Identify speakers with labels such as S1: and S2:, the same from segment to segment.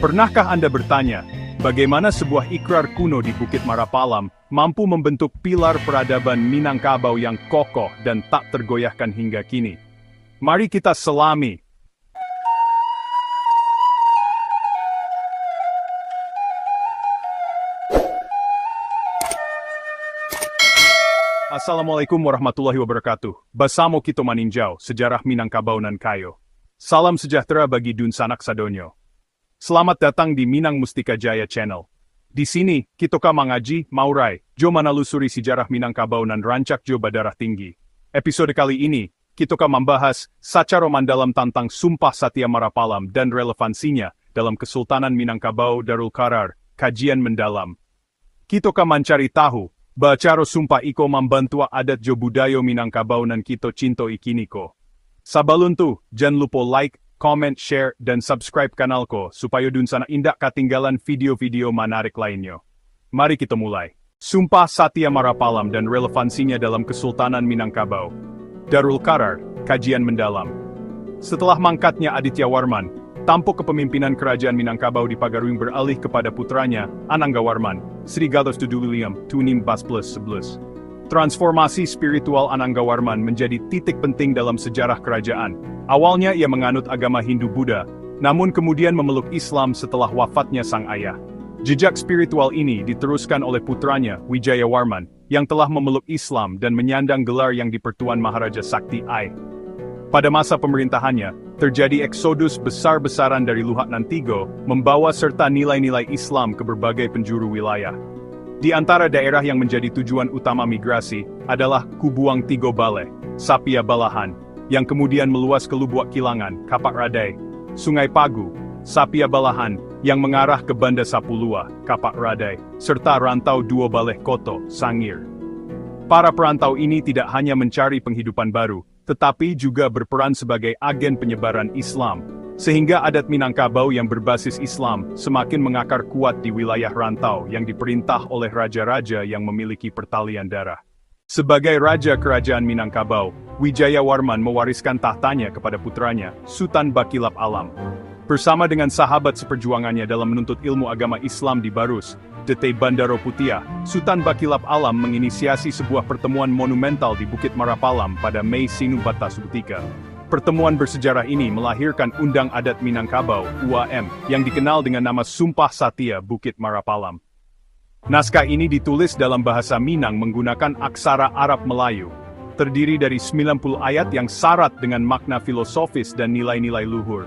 S1: Pernahkah Anda bertanya, bagaimana sebuah ikrar kuno di Bukit Marapalam mampu membentuk pilar peradaban Minangkabau yang kokoh dan tak tergoyahkan hingga kini? Mari kita selami. Assalamualaikum warahmatullahi wabarakatuh. Basamo kito maninjau, sejarah Minangkabau nan kayo. Salam sejahtera bagi Dun Sanak Sadonyo. Selamat datang di Minang Mustika Jaya Channel. Di sini, kita mangaji, maurai, jo manalusuri sejarah Minangkabau nan rancak jo badarah tinggi. Episode kali ini, kita membahas secara mendalam tentang Sumpah Satya Marapalam dan relevansinya dalam Kesultanan Minangkabau Darul Qarar, kajian mendalam. Kita mencari tahu, bacaro sumpah iko membantu adat jo budayo Minangkabau nan kita cinto ikiniko. Sabalun tu, jangan lupa like, comment, share, dan subscribe kanalku supaya Dun sana indak ketinggalan video-video menarik lainnya. Mari kita mulai. Sumpah Satya Marapalam dan relevansinya dalam Kesultanan Minangkabau. Darul Qarar, kajian mendalam. Setelah mangkatnya Aditya Warman, tampuk kepemimpinan kerajaan Minangkabau di Pagaruyung beralih kepada putranya, Ananggawarman, Sri Gatos Duduliam, Tunim Bas Plus 11. Transformasi spiritual Ananggawarman menjadi titik penting dalam sejarah kerajaan. Awalnya ia menganut agama Hindu-Buddha, namun kemudian memeluk Islam setelah wafatnya sang ayah. Jejak spiritual ini diteruskan oleh putranya, Wijayawarman, yang telah memeluk Islam dan menyandang gelar yang dipertuan Maharaja Sakti I. Pada masa pemerintahannya, terjadi eksodus besar-besaran dari Luhak Nantigo, membawa serta nilai-nilai Islam ke berbagai penjuru wilayah. Di antara daerah yang menjadi tujuan utama migrasi adalah Kubuang Tigo Bale, Sapia Balahan, yang kemudian meluas ke Lubuak Kilangan, Kapak Radai, Sungai Pagu, Sapia Balahan, yang mengarah ke Banda Sapulua, Kapak Radai, serta rantau Dua Baleh Koto, Sangir. Para perantau ini tidak hanya mencari penghidupan baru, tetapi juga berperan sebagai agen penyebaran Islam, sehingga adat Minangkabau yang berbasis Islam semakin mengakar kuat di wilayah rantau yang diperintah oleh raja-raja yang memiliki pertalian darah. Sebagai Raja Kerajaan Minangkabau, Wijayawarman mewariskan tahtanya kepada putranya, Sultan Bakilap Alam. Bersama dengan sahabat seperjuangannya dalam menuntut ilmu agama Islam di Barus, Dete Bandaro Putiah, Sultan Bakilap Alam menginisiasi sebuah pertemuan monumental di Bukit Marapalam pada Mei Sinubata Subutika. Pertemuan bersejarah ini melahirkan Undang Adat Minangkabau, UAM, yang dikenal dengan nama Sumpah Satya Bukit Marapalam. Naskah ini ditulis dalam bahasa Minang menggunakan aksara Arab Melayu, terdiri dari 90 ayat yang syarat dengan makna filosofis dan nilai-nilai luhur.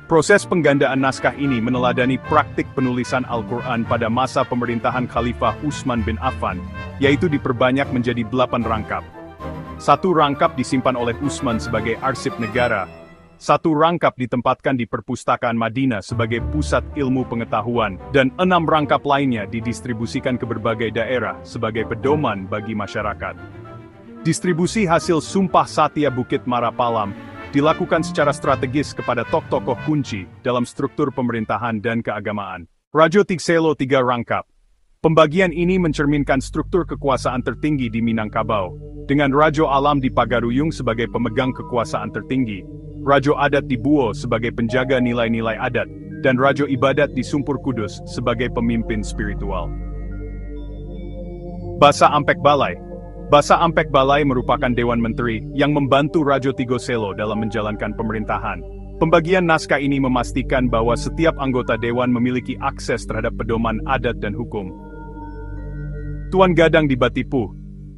S1: Proses penggandaan naskah ini meneladani praktik penulisan Al-Quran pada masa pemerintahan Khalifah Utsman bin Affan, yaitu diperbanyak menjadi 8 rangkap. Satu rangkap disimpan oleh Utsman sebagai arsip negara, satu rangkap ditempatkan di perpustakaan Madinah sebagai pusat ilmu pengetahuan, dan 6 rangkap lainnya didistribusikan ke berbagai daerah sebagai pedoman bagi masyarakat. Distribusi hasil Sumpah Satya Bukit Marapalam dilakukan secara strategis kepada tokoh-tokoh kunci dalam struktur pemerintahan dan keagamaan. Rajo Tigselo 3 rangkap. Pembagian ini mencerminkan struktur kekuasaan tertinggi di Minangkabau, dengan Rajo Alam di Pagaruyung sebagai pemegang kekuasaan tertinggi, Rajo Adat di Buo sebagai penjaga nilai-nilai adat, dan Rajo Ibadat di Sumpur Kudus sebagai pemimpin spiritual. Basa Ampek Balai. Basa Ampek Balai merupakan Dewan Menteri yang membantu Rajo Tigoselo dalam menjalankan pemerintahan. Pembagian naskah ini memastikan bahwa setiap anggota dewan memiliki akses terhadap pedoman adat dan hukum. Tuan Gadang di Batipu.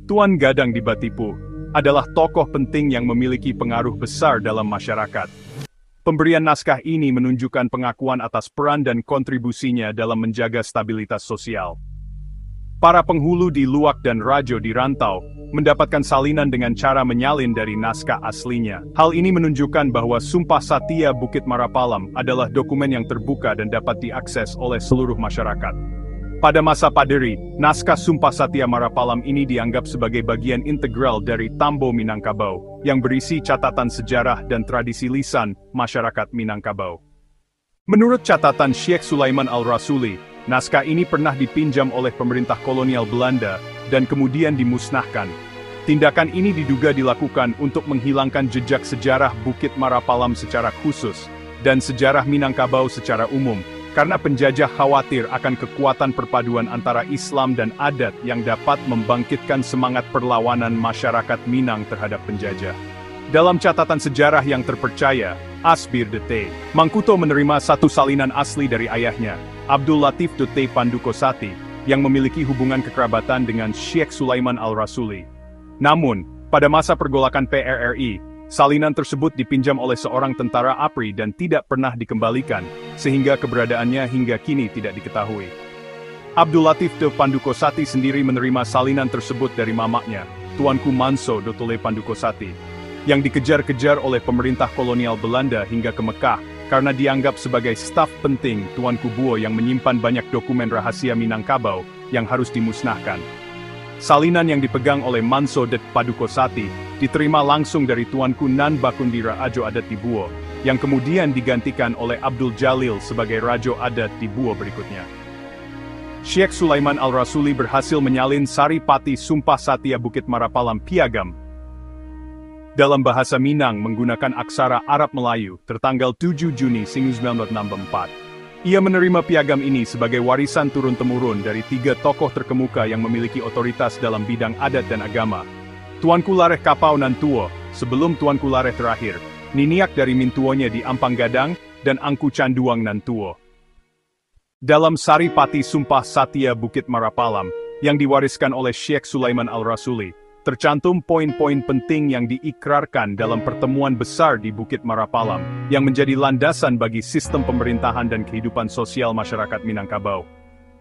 S1: Tuan Gadang di Batipu adalah tokoh penting yang memiliki pengaruh besar dalam masyarakat. Pemberian naskah ini menunjukkan pengakuan atas peran dan kontribusinya dalam menjaga stabilitas sosial. Para penghulu di Luak dan Rajo di Rantau mendapatkan salinan dengan cara menyalin dari naskah aslinya. Hal ini menunjukkan bahwa Sumpah Satya Bukit Marapalam adalah dokumen yang terbuka dan dapat diakses oleh seluruh masyarakat. Pada masa Paderi, naskah Sumpah Satya Marapalam ini dianggap sebagai bagian integral dari Tambo Minangkabau, yang berisi catatan sejarah dan tradisi lisan masyarakat Minangkabau. Menurut catatan Syekh Sulaiman Al-Rasuli, naskah ini pernah dipinjam oleh pemerintah kolonial Belanda dan kemudian dimusnahkan. Tindakan ini diduga dilakukan untuk menghilangkan jejak sejarah Bukit Marapalam secara khusus, dan sejarah Minangkabau secara umum, karena penjajah khawatir akan kekuatan perpaduan antara Islam dan adat yang dapat membangkitkan semangat perlawanan masyarakat Minang terhadap penjajah. Dalam catatan sejarah yang terpercaya, Asbir Dete, Mangkuto menerima satu salinan asli dari ayahnya, Abdul Latif Dete Pandukosati, yang memiliki hubungan kekerabatan dengan Syekh Sulaiman Al-Rasuli. Namun, pada masa pergolakan PRRI, salinan tersebut dipinjam oleh seorang tentara APRI dan tidak pernah dikembalikan, sehingga keberadaannya hingga kini tidak diketahui. Abdul Latif de Pandukosati sendiri menerima salinan tersebut dari mamaknya, Tuanku Manso Dotole Pandukosati, yang dikejar-kejar oleh pemerintah kolonial Belanda hingga ke Mekah, karena dianggap sebagai staf penting Tuanku Buo yang menyimpan banyak dokumen rahasia Minangkabau yang harus dimusnahkan. Salinan yang dipegang oleh Manso de Pandukosati diterima langsung dari Tuanku Nan Bakundira Ajo Adat di Buo, yang kemudian digantikan oleh Abdul Jalil sebagai Rajo Adat di Buo berikutnya. Syekh Sulaiman Al-Rasuli berhasil menyalin Saripati Sumpah Satya Bukit Marapalam Piagam dalam bahasa Minang menggunakan aksara Arab Melayu tertanggal 7 Juni 1964. Ia menerima piagam ini sebagai warisan turun-temurun dari 3 tokoh terkemuka yang memiliki otoritas dalam bidang adat dan agama. Tuanku Lareh Kapau Nantuo, sebelum Tuanku Lareh terakhir, Niniak dari Mintuonya di Ampang Gadang, dan Angku Canduang Nantuo. Dalam Saripati Sumpah Satya Bukit Marapalam, yang diwariskan oleh Syekh Sulaiman Al-Rasuli, tercantum poin-poin penting yang diikrarkan dalam pertemuan besar di Bukit Marapalam, yang menjadi landasan bagi sistem pemerintahan dan kehidupan sosial masyarakat Minangkabau.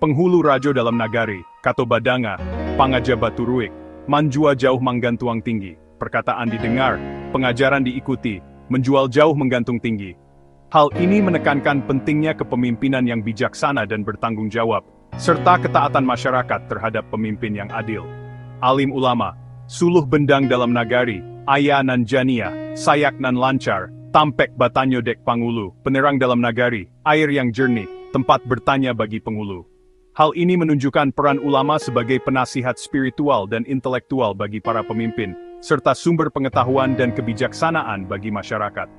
S1: Penghulu Rajo dalam Nagari, Kato Badanga, Pangaja Baturuik, Manjua jauh manggantuang tinggi, perkataan didengar, pengajaran diikuti, menjual jauh menggantung tinggi. Hal ini menekankan pentingnya kepemimpinan yang bijaksana dan bertanggung jawab, serta ketaatan masyarakat terhadap pemimpin yang adil. Alim ulama, suluh bendang dalam nagari, aya nan jania, sayak nan lancar, tampek batanyo dek pangulu, penerang dalam nagari, air yang jernih, tempat bertanya bagi penghulu. Hal ini menunjukkan peran ulama sebagai penasihat spiritual dan intelektual bagi para pemimpin, serta sumber pengetahuan dan kebijaksanaan bagi masyarakat.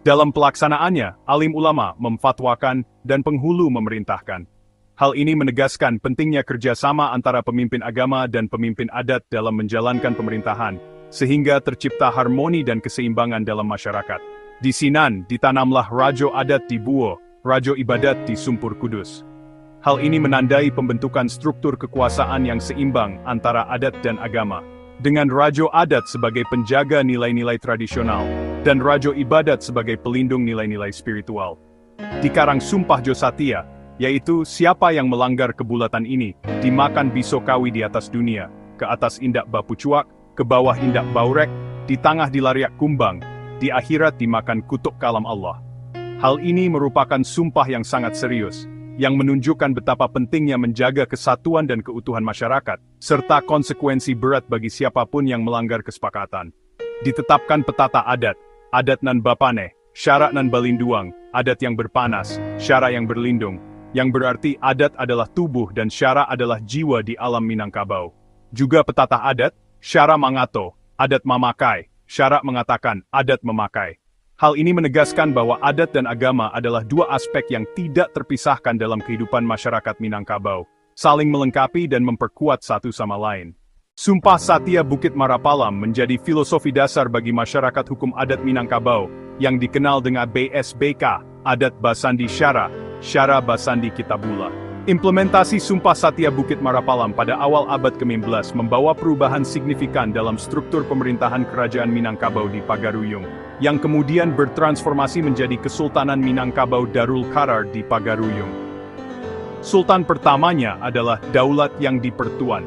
S1: Dalam pelaksanaannya, alim ulama memfatwakan dan penghulu memerintahkan. Hal ini menegaskan pentingnya kerjasama antara pemimpin agama dan pemimpin adat dalam menjalankan pemerintahan, sehingga tercipta harmoni dan keseimbangan dalam masyarakat. Di Sinan, ditanamlah Rajo Adat di Buo, Rajo Ibadat di Sumpur Kudus. Hal ini menandai pembentukan struktur kekuasaan yang seimbang antara adat dan agama, dengan Rajo Adat sebagai penjaga nilai-nilai tradisional, dan Rajo Ibadat sebagai pelindung nilai-nilai spiritual. Di Karang Sumpah Josatya, yaitu siapa yang melanggar kebulatan ini, dimakan bisokawi di atas dunia, ke atas indak bapucuak, ke bawah indak baurek, di tengah dilariak kumbang, di akhirat dimakan kutuk kalam Allah. Hal ini merupakan sumpah yang sangat serius, yang menunjukkan betapa pentingnya menjaga kesatuan dan keutuhan masyarakat, serta konsekuensi berat bagi siapapun yang melanggar kesepakatan. Ditetapkan petata adat, adat nan bapane, syarak nan balinduang, adat yang berpanas, syarak yang berlindung, yang berarti adat adalah tubuh dan syara adalah jiwa di alam Minangkabau. Juga petata adat, syara mangato, adat memakai, syara mengatakan adat memakai. Hal ini menegaskan bahwa adat dan agama adalah dua aspek yang tidak terpisahkan dalam kehidupan masyarakat Minangkabau, saling melengkapi dan memperkuat satu sama lain. Sumpah Satya Bukit Marapalam menjadi filosofi dasar bagi masyarakat hukum adat Minangkabau, yang dikenal dengan BSBK, Adat Basandi Syara, Syara Basandi Kitabula. Implementasi Sumpah Satya Bukit Marapalam pada awal abad ke-15 membawa perubahan signifikan dalam struktur pemerintahan kerajaan Minangkabau di Pagaruyung, yang kemudian bertransformasi menjadi Kesultanan Minangkabau Darul Qarar di Pagaruyung. Sultan pertamanya adalah Daulat yang Dipertuan,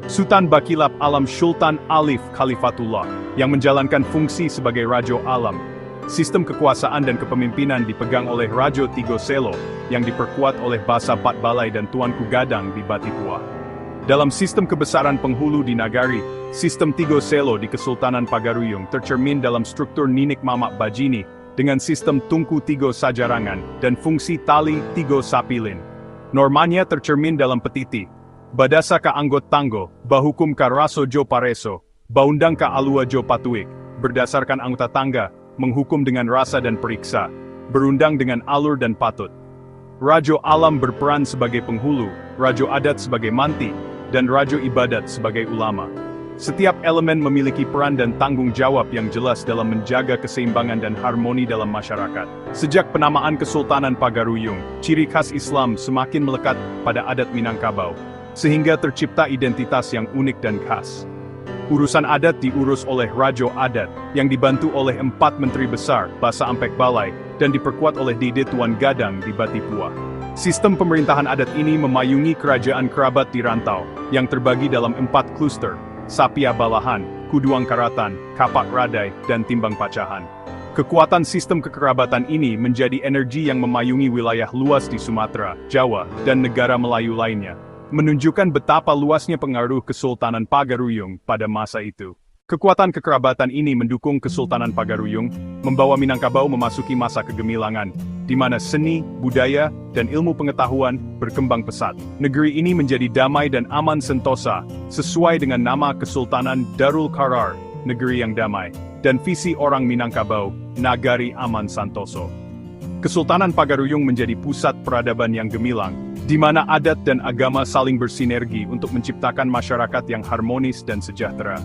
S1: Sultan Bakilap Alam Sultan Alif Khalifatullah, yang menjalankan fungsi sebagai Rajo Alam. Sistem kekuasaan dan kepemimpinan dipegang oleh Rajo Tigo Selo, yang diperkuat oleh Basa Pat Balai dan Tuanku Gadang di Batitua. Dalam sistem kebesaran penghulu di Nagari, sistem Tigo Selo di Kesultanan Pagaruyung tercermin dalam struktur Ninik Mamak Bajini, dengan sistem Tungku Tigo Sajarangan, dan fungsi Tali Tigo Sapilin. Normanya tercermin dalam petiti, Badasa ka Anggot Tanggo, Bahukum ka Raso Jo Pareso, Baundang ka Alua Jo Patuik, berdasarkan anggota tangga, menghukum dengan rasa dan periksa, berundang dengan alur dan patut. Rajo Alam berperan sebagai penghulu, Rajo Adat sebagai manti, dan Rajo Ibadat sebagai ulama. Setiap elemen memiliki peran dan tanggung jawab yang jelas dalam menjaga keseimbangan dan harmoni dalam masyarakat. Sejak penamaan Kesultanan Pagaruyung, ciri khas Islam semakin melekat pada adat Minangkabau, sehingga tercipta identitas yang unik dan khas. Urusan adat diurus oleh Rajo Adat, yang dibantu oleh 4 menteri besar, Basa Ampek Balai, dan diperkuat oleh Dede Tuan Gadang di Batipua. Sistem pemerintahan adat ini memayungi kerajaan kerabat di rantau, yang terbagi dalam 4 kluster, Sapia Balahan, Kuduang Karatan, Kapak Radai, dan Timbang Pacahan. Kekuatan sistem kekerabatan ini menjadi energi yang memayungi wilayah luas di Sumatera, Jawa, dan negara Melayu lainnya, menunjukkan betapa luasnya pengaruh Kesultanan Pagaruyung pada masa itu. Kekuatan kekerabatan ini mendukung Kesultanan Pagaruyung, membawa Minangkabau memasuki masa kegemilangan, di mana seni, budaya, dan ilmu pengetahuan berkembang pesat. Negeri ini menjadi damai dan aman sentosa, sesuai dengan nama Kesultanan Darul Qarar, negeri yang damai, dan visi orang Minangkabau, Nagari Aman Santoso. Kesultanan Pagaruyung menjadi pusat peradaban yang gemilang, di mana adat dan agama saling bersinergi untuk menciptakan masyarakat yang harmonis dan sejahtera.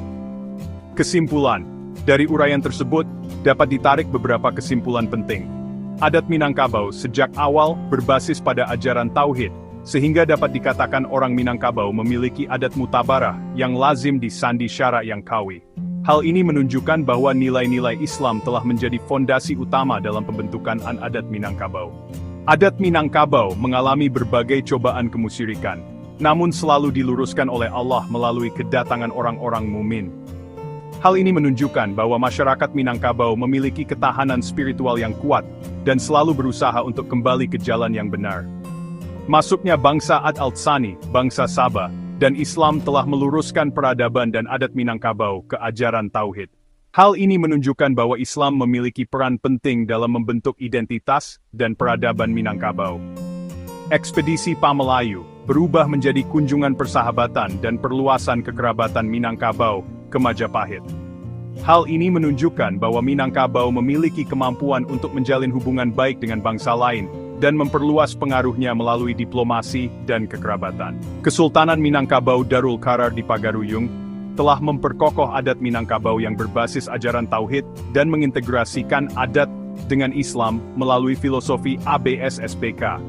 S1: Kesimpulan, dari uraian tersebut, dapat ditarik beberapa kesimpulan penting. Adat Minangkabau sejak awal berbasis pada ajaran Tauhid, sehingga dapat dikatakan orang Minangkabau memiliki adat mutabarah yang lazim di sandi syara yang kawi. Hal ini menunjukkan bahwa nilai-nilai Islam telah menjadi fondasi utama dalam pembentukan adat Minangkabau. Adat Minangkabau mengalami berbagai cobaan kemusyrikan, namun selalu diluruskan oleh Allah melalui kedatangan orang-orang mumin. Hal ini menunjukkan bahwa masyarakat Minangkabau memiliki ketahanan spiritual yang kuat, dan selalu berusaha untuk kembali ke jalan yang benar. Masuknya bangsa Ad Altsani, bangsa Sabah, dan Islam telah meluruskan peradaban dan adat Minangkabau ke ajaran Tauhid. Hal ini menunjukkan bahwa Islam memiliki peran penting dalam membentuk identitas dan peradaban Minangkabau. Ekspedisi Pamelayu berubah menjadi kunjungan persahabatan dan perluasan kekerabatan Minangkabau ke Majapahit. Hal ini menunjukkan bahwa Minangkabau memiliki kemampuan untuk menjalin hubungan baik dengan bangsa lain, dan memperluas pengaruhnya melalui diplomasi dan kekerabatan. Kesultanan Minangkabau Darul Qarar di Pagaruyung telah memperkokoh adat Minangkabau yang berbasis ajaran Tauhid dan mengintegrasikan adat dengan Islam melalui filosofi ABS-SPK.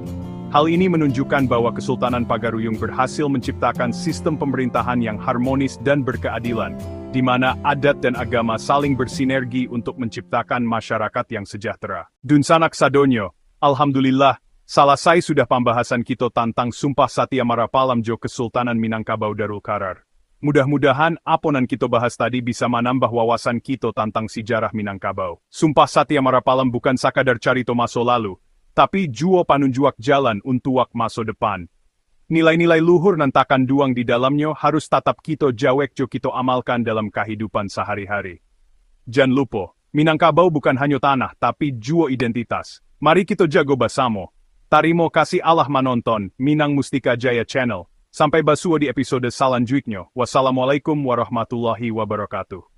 S1: Hal ini menunjukkan bahwa Kesultanan Pagaruyung berhasil menciptakan sistem pemerintahan yang harmonis dan berkeadilan, di mana adat dan agama saling bersinergi untuk menciptakan masyarakat yang sejahtera. Dunsanak Sadonyo, Alhamdulillah, selesai sudah pembahasan kita tentang Sumpah Satya Marapalam Jo Kesultanan Minangkabau Darul Qarar. Mudah-mudahan aponan kita bahas tadi bisa menambah wawasan kita tentang sejarah Minangkabau. Sumpah Satya Marapalam bukan sakadar carito masa lalu, tapi jua panunjuak jalan untuk masa depan. Nilai-nilai luhur nantakan duang di dalamnya harus tetap kita jawek jo kita amalkan dalam kehidupan sehari-hari. Jangan lupa, Minangkabau bukan hanya tanah tapi jua identitas. Mari kita jago bersama. Tarimo kasih Allah menonton Minang Mustika Jaya Channel. Sampai basua di episode selanjutnya. Wassalamualaikum warahmatullahi wabarakatuh.